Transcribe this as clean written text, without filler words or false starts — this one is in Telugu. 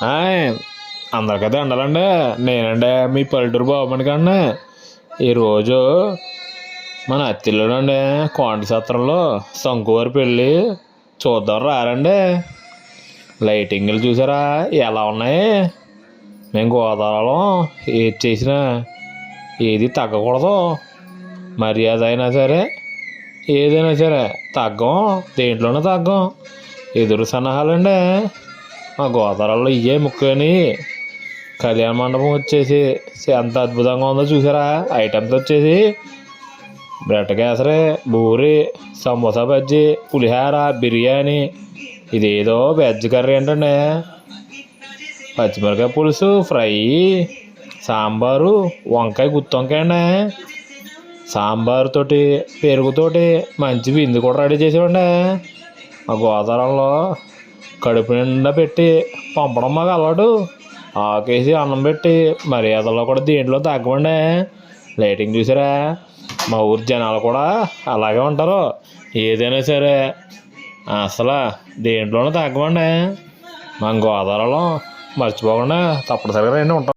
ఆయ్, అందరికైతే ఉండాలండి. నేనండి మీ పల్లెటూరు బాబుని కండి. ఈరోజు మన అత్తిల్లోనండి కోంట సత్రంలో శంకువారి పెళ్ళి చూద్దాం రారండి. లైటింగ్లు చూసారా ఎలా ఉన్నాయి? మేము గోదావరిలో ఏది చేసినా ఏది తగ్గకూడదు. మర్యాద అయినా సరే ఏదైనా సరే తగ్గం, దేంట్లోనూ తగ్గం. ఎదురు సన్నాహాలండి మా గోదావరిలో ఇవే ముక్కని. కళ్యాణ మండపం వచ్చేసి ఎంత అద్భుతంగా ఉందో చూసారా? ఐటమ్స్ వచ్చేసి బ్రెడ్ కేసరి, బూరి, సమోసా బజ్జీ, పులిహార, బిర్యానీ. ఇదేదో వెజ్ కర్రీ ఏంటండి, పచ్చిమిరకాయ పులుసు ఫ్రై, సాంబారు, వంకాయ గుత్తి వంకాయ అండి. సాంబారుతోటి పెరుగుతోటి మంచి విందు కూడా రెడీ చేసేవండి. మా గోదావరిలో కడుపు నిండా పెట్టి పంపడం మాకు అలవాటు. ఆకేసి అన్నం పెట్టి మర్యాదలో కూడా దేంట్లో తగ్గమండి. లైటింగ్ చూసారా? మా ఊరి జనాలు కూడా అలాగే ఉంటారు. ఏదైనా సరే అసలు దేంట్లోనూ తగ్గమండి. మా గోదావరిలో మర్చిపోకుండా తప్పనిసరిగా రండి ఉంటాం.